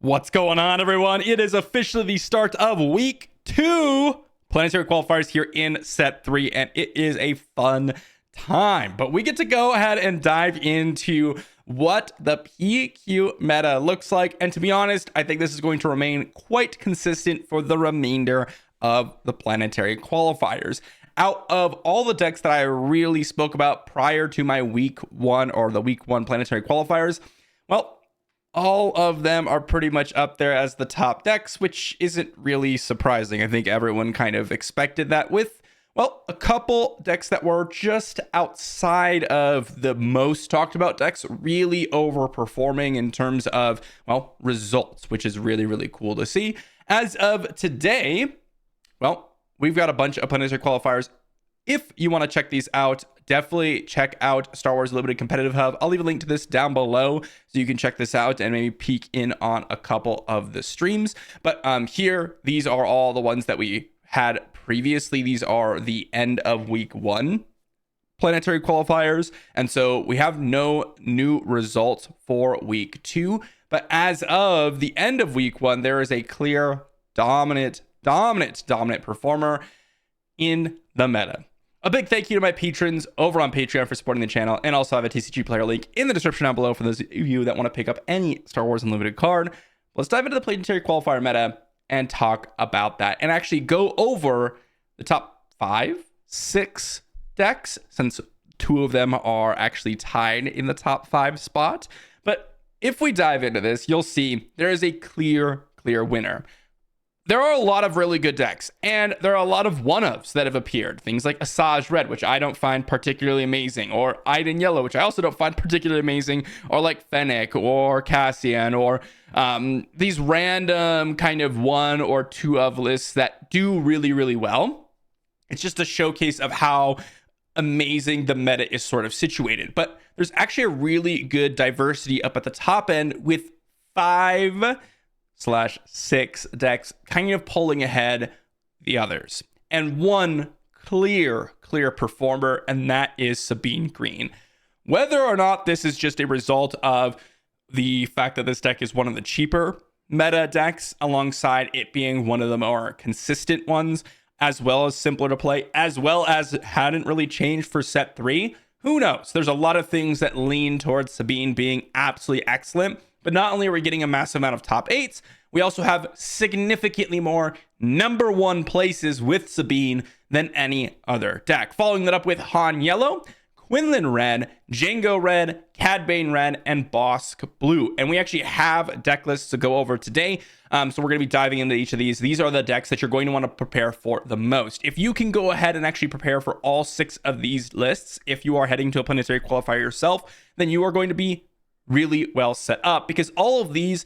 What's going on, everyone? It is officially the start of week 2 planetary qualifiers here in set 3, and it is a fun time. But we get to go ahead and dive into what the PQ meta looks like. And to be honest, I think this is going to remain quite consistent for the remainder of the planetary qualifiers. Out of all the decks that I really spoke about prior to my week 1 or the week 1 planetary qualifiers, well, all of them are pretty much up there as the top decks, which isn't really surprising. I think everyone kind of expected that, with, well, a couple decks that were just outside of the most talked about decks really overperforming in terms of, well, results, which is really, really cool to see. As of today, well, we've got a bunch of planetary qualifiers. If you want to check these out, definitely check out Star Wars Limited Competitive Hub. I'll leave a link to this down below so you can check this out and maybe peek in on a couple of the streams. But here, these are all the ones that we had previously. These are the end of week 1 planetary qualifiers. And so we have no new results for week 2. But as of the end of week 1, there is a clear dominant performer in the meta. A big thank you to my patrons over on Patreon for supporting the channel, and also have a TCG player link in the description down below for those of you that want to pick up any Star Wars Unlimited card. Let's dive into the planetary qualifier meta and talk about that, and actually go over the top 5, 6 decks, since 2 of them are actually tied in the top 5 spot. But if we dive into this, you'll see there is a clear winner. There are a lot of really good decks, and there are a lot of one-ofs that have appeared. Things like Asajj Red, which I don't find particularly amazing, or Iden Yellow, which I also don't find particularly amazing, or like Fennec or Cassian, or these random kind of 1 or 2 of lists that do really well. It's just a showcase of how amazing the meta is sort of situated. But there's actually a really good diversity up at the top end, with 5/6 decks kind of pulling ahead the others, and one clear performer, and that is Sabine Green. Whether or not this is just a result of the fact that this deck is one of the cheaper meta decks, alongside it being one of the more consistent ones, as well as simpler to play, as well as hadn't really changed for set 3, who knows? There's a lot of things that lean towards Sabine being absolutely excellent. But not only are we getting a massive amount of top 8s, we also have significantly more number 1 places with Sabine than any other deck. Following that up with Han Yellow, Quinlan Red, Jango Red, Cad Red, and Bossk Blue. And we actually have deck lists to go over today. So we're going to be diving into each of these. These are the decks that you're going to want to prepare for the most. If you can go ahead and actually prepare for all 6 of these lists, if you are heading to a planetary qualifier yourself, then you are going to be really well set up, because all of these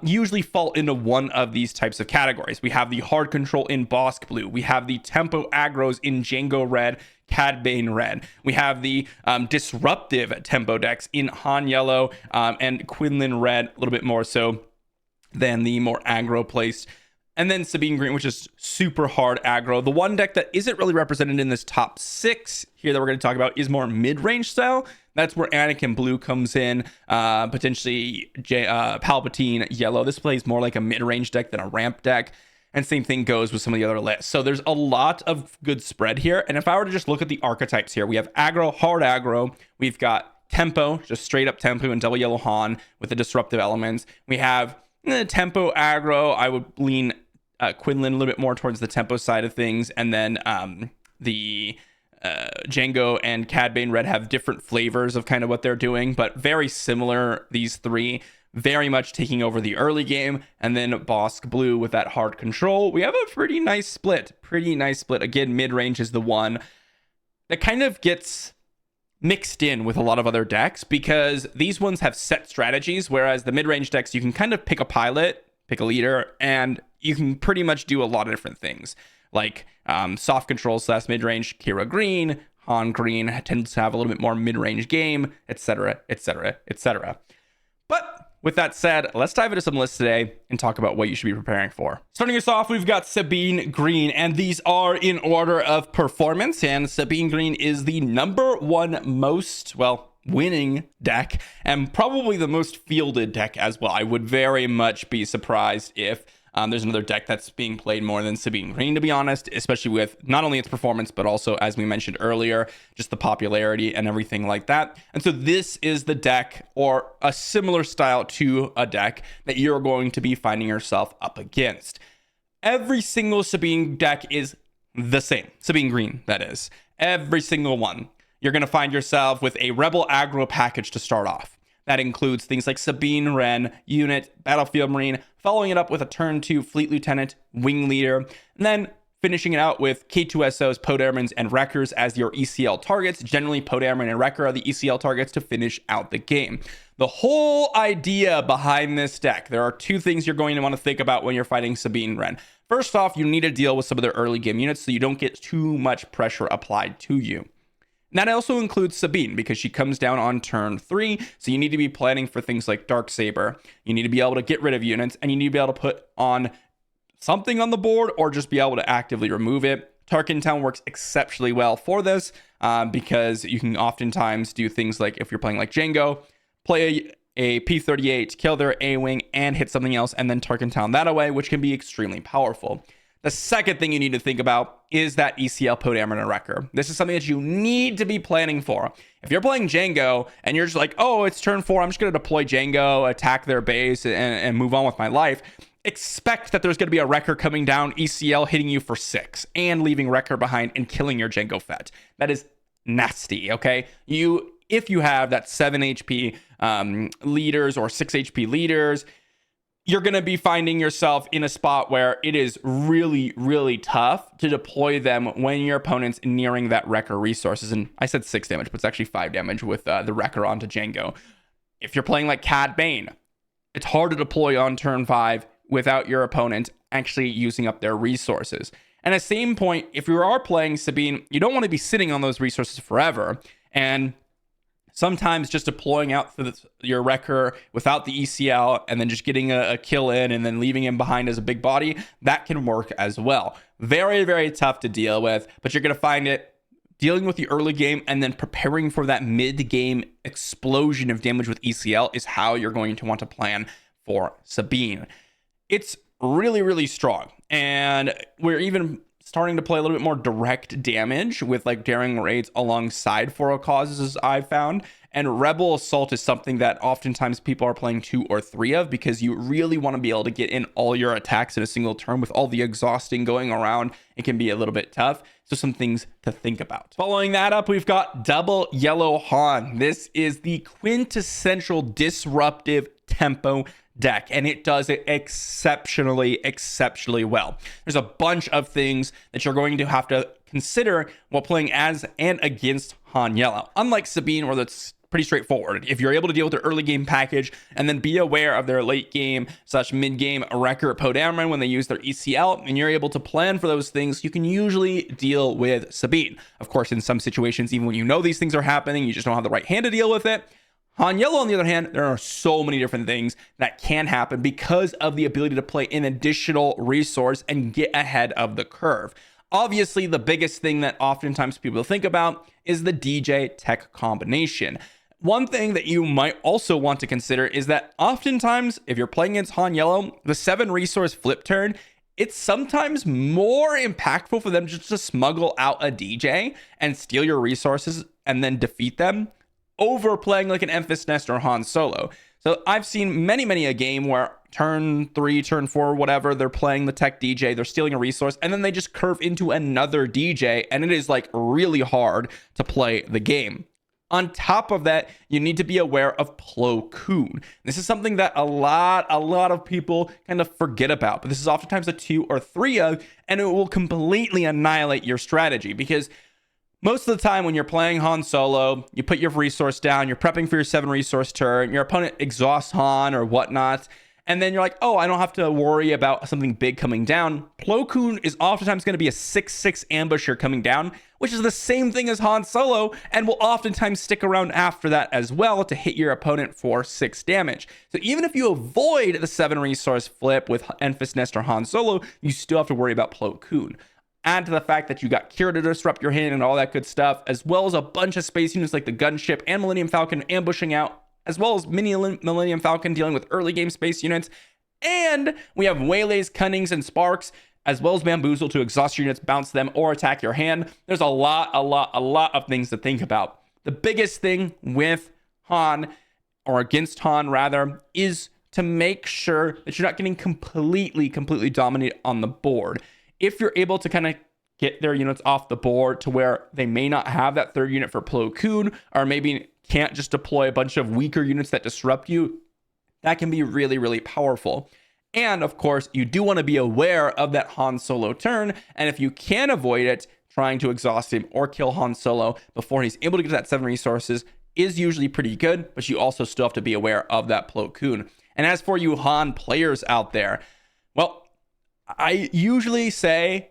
usually fall into one of these types of categories. We have the hard control in Bossk Blue. We have the tempo aggros in Jango Red, Cad Red. We have the disruptive tempo decks in Han Yellow and Quinlan Red, a little bit more so than the more aggro placed. And then Sabine Green, which is super hard aggro. The one deck that isn't really represented in this top 6 here that we're going to talk about is more mid-range style. That's where Anakin Blue comes in, potentially Palpatine Yellow. This plays more like a mid-range deck than a ramp deck. And same thing goes with some of the other lists. So there's a lot of good spread here. And if I were to just look at the archetypes here, we have aggro, hard aggro. We've got tempo, just straight up tempo and double yellow Han with the disruptive elements. We have tempo aggro. I would lean Quinlan a little bit more towards the tempo side of things. And then the Jango and Cad Red have different flavors of kind of what they're doing, but very similar. These 3 very much taking over the early game. And then Bossk Blue with that hard control. We have a pretty nice split. Again, mid-range is the one that kind of gets mixed in with a lot of other decks, because these ones have set strategies, whereas the mid-range decks, you can kind of pick a pilot, pick a leader, and you can pretty much do a lot of different things. Like soft control / mid-range Kira Green, Han Green tends to have a little bit more mid-range game, etc. But with that said, let's dive into some lists today and talk about what you should be preparing for. Starting us off, we've got Sabine Green, and these are in order of performance. And Sabine Green is the number 1 most, well, winning deck and probably the most fielded deck as well. I would very much be surprised if there's another deck that's being played more than Sabine Green, to be honest, especially with not only its performance, but also, as we mentioned earlier, just the popularity and everything like that. And so this is the deck, or a similar style to a deck, that you're going to be finding yourself up against. Every single Sabine deck is the same. Sabine Green, that is. Every single one. You're going to find yourself with a Rebel aggro package to start off. That includes things like Sabine Wren, Unit, Battlefield Marine, following it up with a turn 2 Fleet Lieutenant, Wing Leader, and then finishing it out with K2SOs, Podairmans, and Wreckers as your ECL targets. Generally, Podairman and Wrecker are the ECL targets to finish out the game. The whole idea behind this deck, there are two things you're going to want to think about when you're fighting Sabine Wren. First off, you need to deal with some of their early game units so you don't get too much pressure applied to you. And that also includes Sabine, because she comes down on turn 3, so you need to be planning for things like Darksaber. You need to be able to get rid of units, and you need to be able to put on something on the board or just be able to actively remove it. Tarkin Town works exceptionally well for this because you can oftentimes do things like, if you're playing like Jango, play a P-38, kill their A-Wing, and hit something else, and then Tarkin Town that away, which can be extremely powerful. The second thing you need to think about is that ECL Podairman and Wrecker. This is something that you need to be planning for. If you're playing Jango and you're just like, oh, it's turn 4, I'm just going to deploy Jango, attack their base, and move on with my life, expect that there's going to be a Wrecker coming down, ECL hitting you for 6, and leaving Wrecker behind and killing your Jango Fett. That is nasty, okay? If you have that 7 HP leaders or 6 HP leaders, you're going to be finding yourself in a spot where it is really, really tough to deploy them when your opponent's nearing that Wrecker resources. And I said 6 damage, but it's actually 5 damage with the Wrecker onto Jango. If you're playing like Cad Bane, it's hard to deploy on turn 5 without your opponent actually using up their resources. And at the same point, if you are playing Sabine, you don't want to be sitting on those resources forever. And sometimes just deploying out your Wrecker without the ECL and then just getting a kill in and then leaving him behind as a big body, that can work as well. Very, very tough to deal with, but you're going to find it dealing with the early game and then preparing for that mid-game explosion of damage with ECL is how you're going to want to plan for Sabine. It's really, really strong. And we're even starting to play a little bit more direct damage with like daring raids alongside for all causes, as I've found. And Rebel Assault is something that oftentimes people are playing 2 or 3 of, because you really want to be able to get in all your attacks in a single turn. With all the exhausting going around, it can be a little bit tough. So some things to think about. Following that up, we've got Double Yellow Han. This is the quintessential disruptive tempo deck, and it does it exceptionally well. There's a bunch of things that you're going to have to consider while playing as and against Han Yellow. Unlike Sabine, where that's pretty straightforward. If you're able to deal with their early game package and then be aware of their late game / mid game Wrecker Podairman when they use their ECL, and you're able to plan for those things, you can usually deal with Sabine. Of course, in some situations, even when you know these things are happening, you just don't have the right hand to deal with it. Han Yellow, on the other hand, there are so many different things that can happen because of the ability to play an additional resource and get ahead of the curve. Obviously, the biggest thing that oftentimes people think about is the DJ tech combination. One thing that you might also want to consider is that oftentimes, if you're playing against Han Yellow, the 7 resource flip turn, it's sometimes more impactful for them just to smuggle out a DJ and steal your resources and then defeat them, over playing like an Enfys Nest or Han Solo. So I've seen many a game where turn 3, turn 4, whatever, they're playing the tech DJ, they're stealing a resource, and then they just curve into another DJ, and it is like really hard to play the game. On top of that, you need to be aware of Plo Koon. This is something that a lot of people kind of forget about, but this is oftentimes a 2 or 3 of, and it will completely annihilate your strategy, because most of the time when you're playing Han Solo, you put your resource down, you're prepping for your 7 resource turn, your opponent exhausts Han or whatnot, and then you're like, oh, I don't have to worry about something big coming down. Plo Koon is oftentimes going to be a 6/6 ambusher coming down, which is the same thing as Han Solo, and will oftentimes stick around after that as well to hit your opponent for 6 damage. So even if you avoid the 7 resource flip with Enfys Nest or Han Solo, you still have to worry about Plo Koon. Add to the fact that you got Kira to disrupt your hand and all that good stuff, as well as a bunch of space units like the gunship and Millennium Falcon ambushing out, as well as mini Millennium Falcon dealing with early game space units. And we have Waylays, Cunnings, and Sparks, as well as Bamboozle to exhaust your units, bounce them, or attack your hand. There's a lot of things to think about. The biggest thing with Han, or against Han rather, is to make sure that you're not getting completely dominated on the board. If you're able to kind of get their units off the board to where they may not have that third unit for Plo Koon, or maybe can't just deploy a bunch of weaker units that disrupt you, that can be really powerful. And of course, you do want to be aware of that Han Solo turn, and if you can avoid it, trying to exhaust him or kill Han Solo before he's able to get to that 7 resources is usually pretty good, but you also still have to be aware of that Plo Koon. And as for you Han players out there, well, I usually say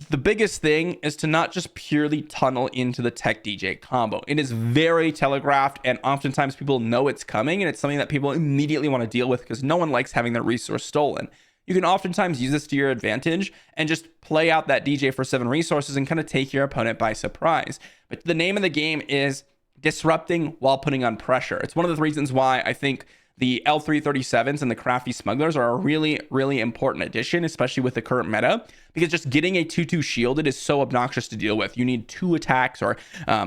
the biggest thing is to not just purely tunnel into the Tech DJ combo. It is very telegraphed, and oftentimes people know it's coming, and it's something that people immediately want to deal with because no one likes having their resource stolen. You can oftentimes use this to your advantage and just play out that DJ for 7 resources and kind of take your opponent by surprise. But the name of the game is disrupting while putting on pressure. It's one of the reasons why I think the L337s and the Crafty Smugglers are a really important addition, especially with the current meta, because just getting a 2/2 shielded is so obnoxious to deal with. You need 2 attacks or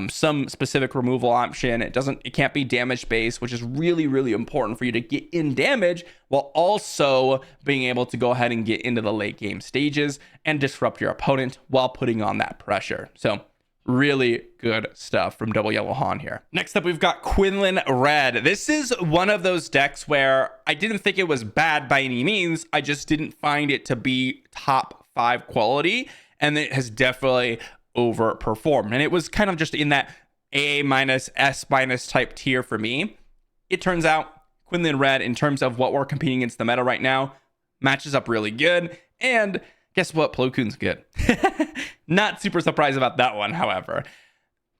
some specific removal option. It can't be damage based, which is really important for you to get in damage while also being able to go ahead and get into the late game stages and disrupt your opponent while putting on that pressure. So really good stuff from Double Yellow Han here. Next up, we've got Quinlan Red. This is one of those decks where I didn't think it was bad by any means. I just didn't find it to be top 5 quality, and it has definitely overperformed. And it was kind of just in that A-, S- type tier for me. It turns out Quinlan Red, in terms of what we're competing against the meta right now, matches up really good. And guess what? Plo Koon's good. Not super surprised about that one, however.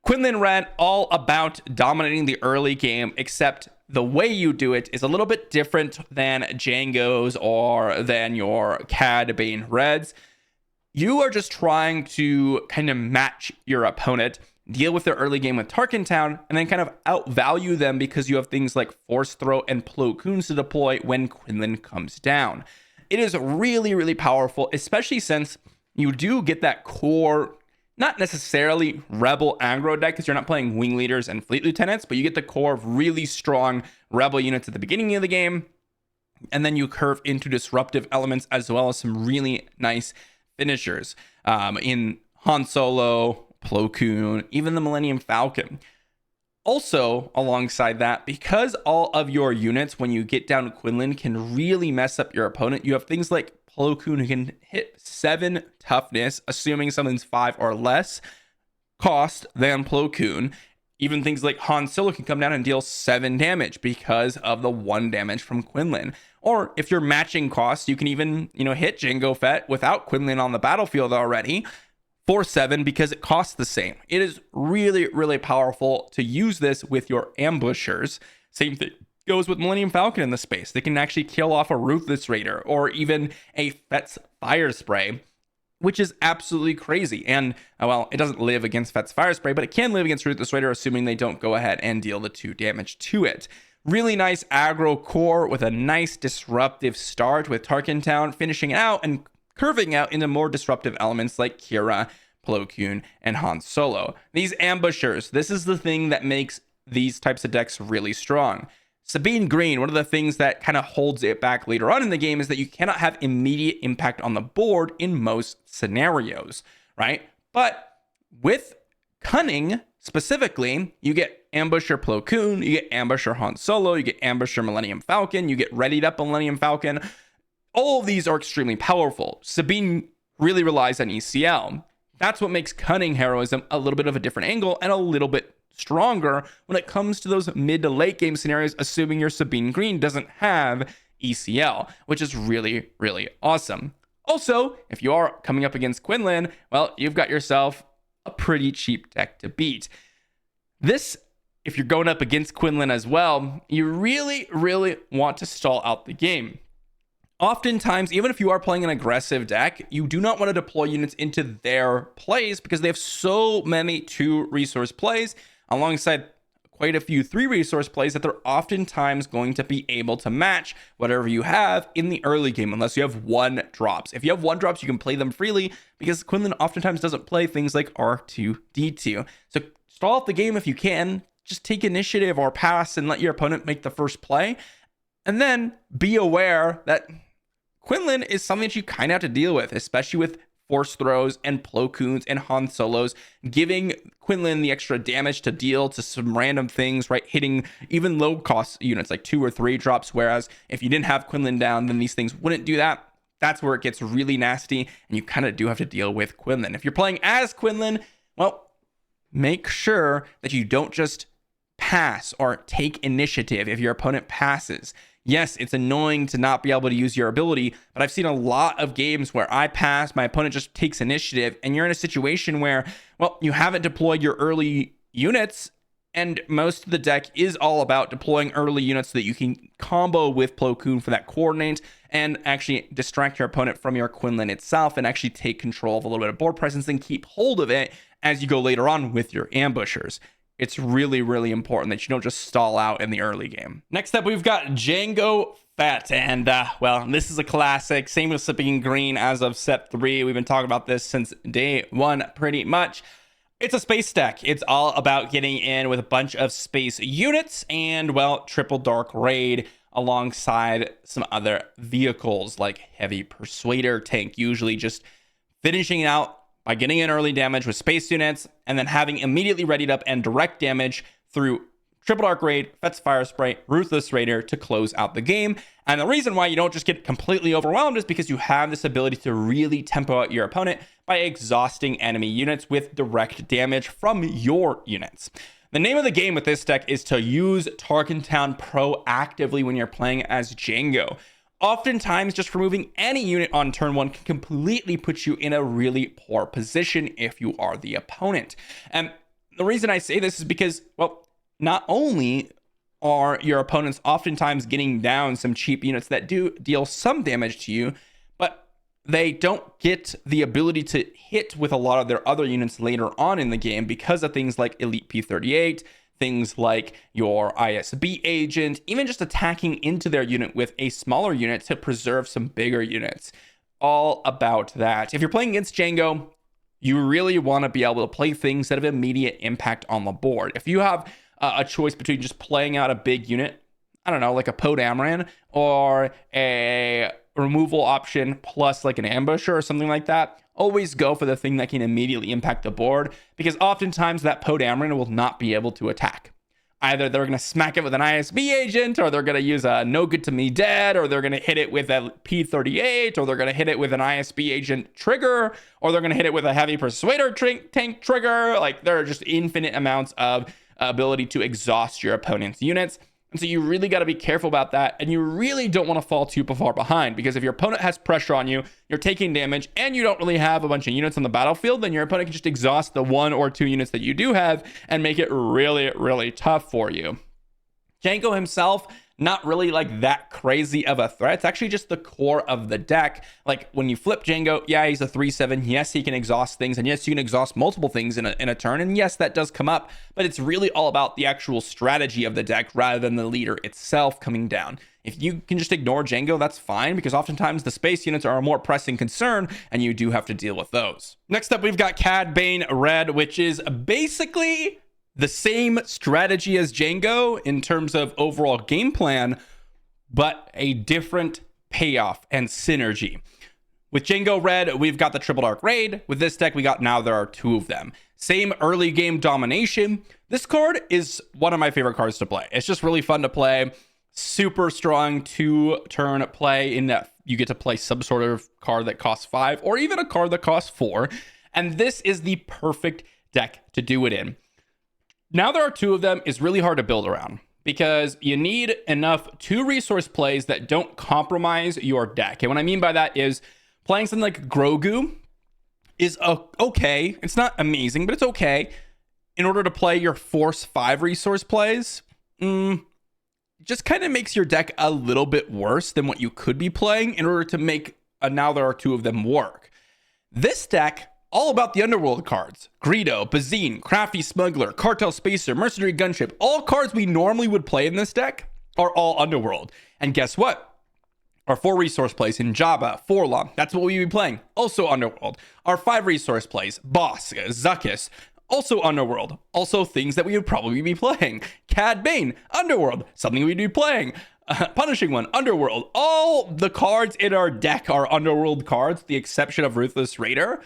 Quinlan Red, all about dominating the early game, except the way you do it is a little bit different than Jango's or than your Cad Reds. You are just trying to kind of match your opponent, deal with their early game with Tarkin Town, and then kind of outvalue them because you have things like Force Throw and Plo Koons to deploy when Quinlan comes down. It is really powerful, especially since you do get that core, not necessarily Rebel aggro deck because you're not playing Wing Leaders and Fleet Lieutenants, but you get the core of really strong Rebel units at the beginning of the game, and then you curve into disruptive elements as well as some really nice finishers in Han Solo, Plo Koon, even the Millennium Falcon. Also, alongside that, because all of your units, when you get down to Quinlan, can really mess up your opponent, you have things like Plo Koon who can hit 7 toughness, assuming something's 5 or less cost than Plo Koon. Even things like Han Solo can come down and deal 7 damage because of the 1 damage from Quinlan. Or if you're matching costs, you can even, hit Jango Fett without Quinlan on the battlefield already for 7 because it costs the same. It is really powerful to use this with your ambushers. Same thing goes with Millennium Falcon in the space. They can actually kill off a Ruthless Raider or even a Fett's Fire Spray, which is absolutely crazy. And, well, it doesn't live against Fett's Fire Spray, but it can live against Ruthless Raider, assuming they don't go ahead and deal the 2 damage to it. Really nice aggro core with a nice disruptive start with Tarkin Town, finishing out and curving out into more disruptive elements like Kira, Plo Koon, and Han Solo. These ambushers, this is the thing that makes these types of decks really strong. Sabine Green, one of the things that kind of holds it back later on in the game is that you cannot have immediate impact on the board in most scenarios, right? But with Cunning, specifically, you get Ambusher Plo Koon, you get Ambusher Han Solo, you get Ambusher Millennium Falcon, you get Readied Up Millennium Falcon. All of these are extremely powerful. Sabine really relies on ECL. That's what makes Cunning heroism a little bit of a different angle and a little bit stronger when it comes to those mid to late game scenarios, assuming your Sabine Green doesn't have ECL, which is really awesome. Also, if you are coming up against Quinlan, well, you've got yourself a pretty cheap deck to beat. This, if you're going up against Quinlan as well, you really want to stall out the game. Oftentimes, even if you are playing an aggressive deck, you do not want to deploy units into their plays because they have so many 2-resource plays alongside quite a few 3-resource plays that they're oftentimes going to be able to match whatever you have in the early game, unless you have 1-drops. If you have 1-drops, you can play them freely because Quinlan oftentimes doesn't play things like R2-D2. So stall off the game if you can, just take initiative or pass and let your opponent make the first play. And then be aware that Quinlan is something that you kind of have to deal with, especially with Force Throws and Plo Koons and Han Solos, giving Quinlan the extra damage to deal to some random things, right? Hitting even low cost units like 2 or 3 drops. Whereas if you didn't have Quinlan down, then these things wouldn't do that. That's where it gets really nasty. And you kind of do have to deal with Quinlan. If you're playing as Quinlan, well, make sure that you don't just pass or take initiative if your opponent passes. Yes, it's annoying to not be able to use your ability, but I've seen a lot of games where I pass, my opponent just takes initiative, and you're in a situation where, well, you haven't deployed your early units, and most of the deck is all about deploying early units so that you can combo with Plo Koon for that coordinate and actually distract your opponent from your Quinlan itself and actually take control of a little bit of board presence and keep hold of it as you go later on with your ambushers. It's really, really important that you don't just stall out in the early game. Next up, we've got Jango Fett. And, well, this is a classic. Same with Sabine Green as of set 3. We've been talking about this since day 1, pretty much. It's a space deck. It's all about getting in with a bunch of space units and, well, triple Dark Raid alongside some other vehicles like Heavy Persuader tank, usually just finishing it out by getting in early damage with space units and then having immediately readied up and direct damage through Triple Dark Raid, Fett's Fire Spray, Ruthless Raider to close out the game. And the reason why you don't just get completely overwhelmed is because you have this ability to really tempo out your opponent by exhausting enemy units with direct damage from your units. The name of the game with this deck is to use Tarkin Town proactively when you're playing as Jango. Oftentimes, just removing any unit on turn 1 can completely put you in a really poor position if you are the opponent. And the reason I say this is because, well, not only are your opponents oftentimes getting down some cheap units that do deal some damage to you, but they don't get the ability to hit with a lot of their other units later on in the game because of things like Elite P38, things like your ISB agent, even just attacking into their unit with a smaller unit to preserve some bigger units. All about that. If you're playing against Jango, you really want to be able to play things that have immediate impact on the board. If you have a choice between just playing out a big unit, I don't know, like a Poe Dameron or a removal option plus like an ambusher or something like that, always go for the thing that can immediately impact the board, because oftentimes that Poe Dameron will not be able to attack. Either they're going to smack it with an ISB agent, or they're going to use a No Good To Me Dead, or they're going to hit it with a P38, or they're going to hit it with an ISB agent trigger, or they're going to hit it with a Heavy Persuader tank trigger. Like, there are just infinite amounts of ability to exhaust your opponent's units. And so you really got to be careful about that. And you really don't want to fall too far behind, because if your opponent has pressure on you, you're taking damage, and you don't really have a bunch of units on the battlefield, then your opponent can just exhaust the 1 or 2 units that you do have and make it really, really tough for you. Jango himself, not really like that crazy of a threat. It's actually just the core of the deck. Like, when you flip Jango, yeah, he's a 3/7. Yes, he can exhaust things, and yes, you can exhaust multiple things in a turn, and yes, that does come up, but it's really all about the actual strategy of the deck rather than the leader itself coming down. If you can just ignore Jango, that's fine, because oftentimes the space units are a more pressing concern, and you do have to deal with those. Next up, we've got Cad Red, which is basically the same strategy as Jango in terms of overall game plan, but a different payoff and synergy. With Jango Red, we've got the Triple Dark Raid. With this deck, now there are 2 of them. Same early game domination. This card is one of my favorite cards to play. It's just really fun to play. Super strong 2-turn play in that you get to play some sort of card that costs 5 or even a card that costs 4. And this is the perfect deck to do it in. Now there are 2 of them is really hard to build around, because you need enough 2-resource plays that don't compromise your deck. And what I mean by that is playing something like Grogu is okay. It's not amazing, but it's okay. In order to play your Force 5-resource plays, just kind of makes your deck a little bit worse than what you could be playing in order to make a Now There Are Two of Them work. This deck, all about the Underworld cards. Greedo, Bazine, Crafty Smuggler, Cartel Spacer, Mercenary Gunship, all cards we normally would play in this deck are all Underworld. And guess what? Our 4 resource plays in Jabba, Forlom, that's what we would be playing, also Underworld. Our 5 resource plays, Bossk, Zuckuss, also Underworld. Also things that we would probably be playing. Cad Bane, Underworld, something we'd be playing. Punishing One, Underworld. All the cards in our deck are Underworld cards, with the exception of Ruthless Raider.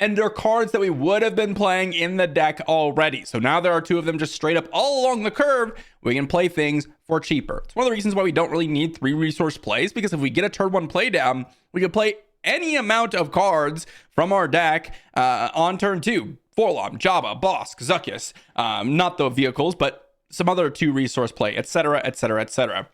And they're cards that we would have been playing in the deck already. So now there are 2 of them just straight up all along the curve. We can play things for cheaper. It's one of the reasons why we don't really need 3 resource plays, because if we get a turn 1 play down, we can play any amount of cards from our deck on turn 2. Forlom, Jabba, Bossk, Zuckuss, not the vehicles, but some other 2 resource play, etc., etc., etc.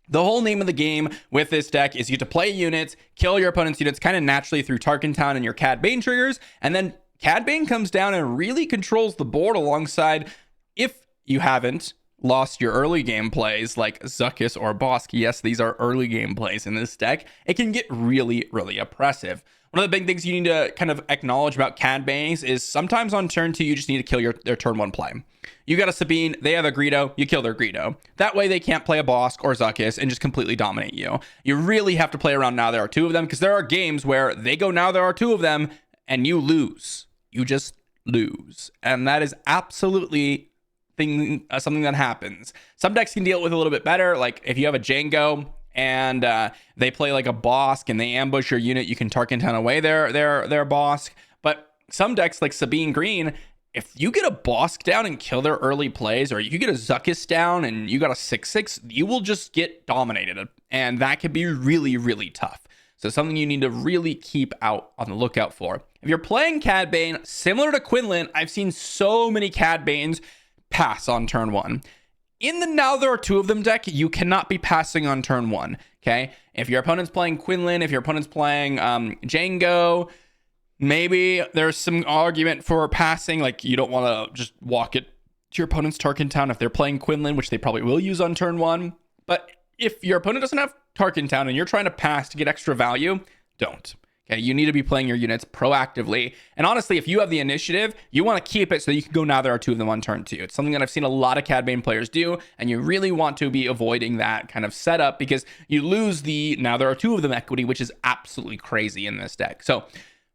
The whole name of the game with this deck is you get to play units, kill your opponent's units kind of naturally through Tarkin Town and your Cad Bane triggers, and then Cad Bane comes down and really controls the board alongside, if you haven't lost your early game plays like Zuckuss or Bossk. Yes, these are early game plays in this deck. It can get really, really oppressive. One of the big things you need to kind of acknowledge about Cad Banes is sometimes on turn 2, you just need to kill their turn 1 play. You got a Sabine, they have a Greedo, you kill their Greedo. That way they can't play a Bossk or Zuckuss and just completely dominate you. You really have to play around Now There Are 2 of them, because there are games where they go Now There Are 2 of them and you lose. You just lose. And that is absolutely something that happens. Some decks can deal with it a little bit better. Like if you have a Jango and they play like a Bossk and they ambush your unit, you can Tarkin Town away their Bossk. But some decks like Sabine Green, if you get a Bossk down and kill their early plays, or you get a Zuckuss down and you got a 6/6, you will just get dominated. And that can be really, really tough. So something you need to really keep out on the lookout for. If you're playing Cad Bane, similar to Quinlan, I've seen so many Cad Banes pass on turn 1. In the Now There Are 2 of Them deck, you cannot be passing on turn 1, okay? If your opponent's playing Quinlan, if your opponent's playing Jango, maybe there's some argument for passing, like you don't want to just walk it to your opponent's Tarkin Town if they're playing Quinlan, which they probably will use on turn 1. But if your opponent doesn't have Tarkin Town and you're trying to pass to get extra value, don't. Okay, you need to be playing your units proactively. And honestly, if you have the initiative, you want to keep it so you can go Now There Are 2 of them on turn 2. It's something that I've seen a lot of Cad Bane players do, and you really want to be avoiding that kind of setup because you lose the Now There Are 2 of them equity, which is absolutely crazy in this deck. So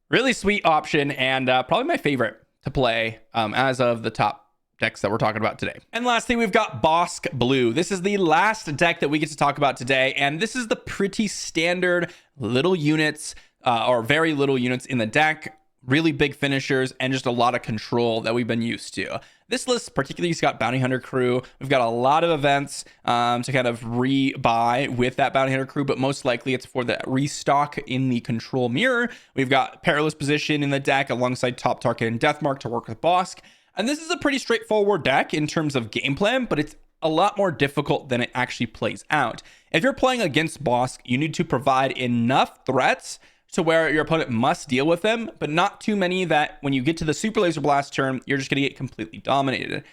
really sweet option, and probably my favorite to play as of the top decks that we're talking about today. And lastly, we've got Bossk Blue. This is the last deck that we get to talk about today, and this is the pretty standard little units or very little units in the deck, really big finishers, and just a lot of control that we've been used to. This list particularly has got Bounty Hunter crew. We've got a lot of events to kind of re-buy with that Bounty Hunter crew, but most likely it's for the restock in the control mirror. We've got Perilous Position in the deck alongside Top Target and Deathmark to work with Bossk. And this is a pretty straightforward deck in terms of game plan, but it's a lot more difficult than it actually plays out. If you're playing against Bossk, you need to provide enough threats to where your opponent must deal with them, but not too many that when you get to the Super Laser Blast turn, you're just going to get completely dominated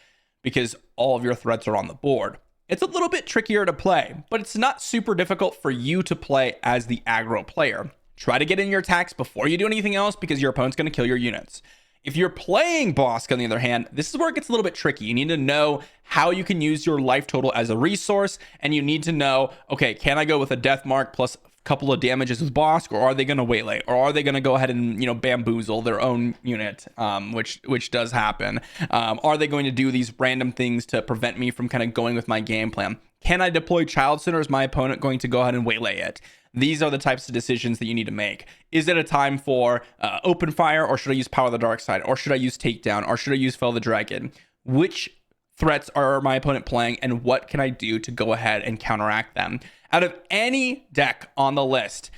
because all of your threats are on the board. It's a little bit trickier to play, but it's not super difficult for you to play as the aggro player. Try to get in your attacks before you do anything else because your opponent's going to kill your units. If you're playing Bossk, on the other hand, this is where it gets a little bit tricky. You need to know how you can use your life total as a resource, and you need to know, okay, can I go with a death mark plus a couple of damages with Bossk, or are they going to waylay, or are they going to go ahead and bamboozle their own unit, which does happen? Are they going to do these random things to prevent me from kind of going with my game plan? Can I deploy Child Center? Is my opponent going to go ahead and waylay it? These are the types of decisions that you need to make. Is it a time for open fire, or should I use Power of the Dark Side, or should I use Takedown, or should I use Fell the Dragon? Which threats are my opponent playing, and what can I do to go ahead and counteract them? Out of any deck on the list,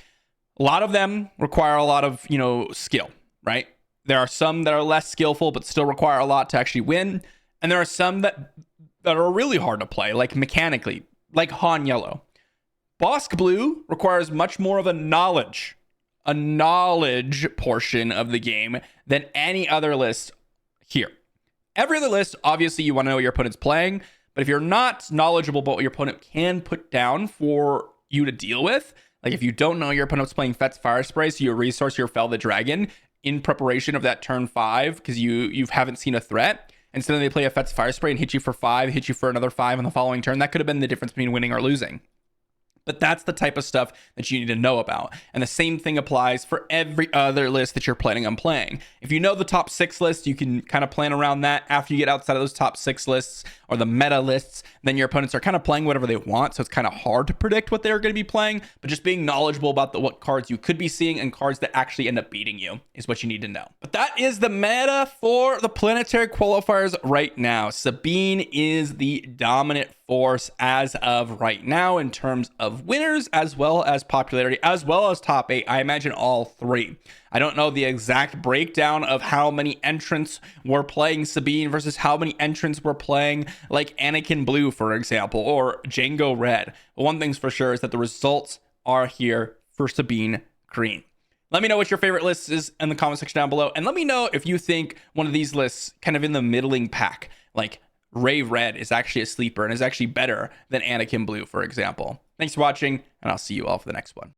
a lot of them require a lot of skill, right? There are some that are less skillful but still require a lot to actually win, and there are some that are really hard to play, like mechanically, like Han Yellow. Bossk Blue requires much more of a knowledge portion of the game than any other list here. Every other list, obviously, you want to know what your opponent's playing, But if you're not knowledgeable about what your opponent can put down for you to deal with, like if you don't know your opponent's playing Fet's Fire Spray, so you resource your Fell the Dragon in preparation of that turn 5 because you haven't seen a threat, and so then they play a Fet's Fire Spray and hit you for 5, hit you for another 5 on the following turn, that could have been the difference between winning or losing. But that's the type of stuff that you need to know about. And the same thing applies for every other list that you're planning on playing. If you know the top 6 lists, you can kind of plan around that. After you get outside of those top 6 lists or the meta lists, then your opponents are kind of playing whatever they want. So it's kind of hard to predict what they're going to be playing. But just being knowledgeable about what cards you could be seeing and cards that actually end up beating you is what you need to know. But that is the meta for the planetary qualifiers right now. Sabine is the dominant force as of right now in terms of winners, as well as popularity, as well as top 8. I imagine all 3. I don't know the exact breakdown of how many entrants were playing Sabine versus how many entrants were playing like Anakin Blue, for example, or Jango Red. But one thing's for sure is that the results are here for Sabine Green. Let me know what your favorite list is in the comment section down below. And let me know if you think one of these lists kind of in the middling pack, like Ray Red, is actually a sleeper and is actually better than Anakin Blue, for example. Thanks for watching, and I'll see you all for the next one.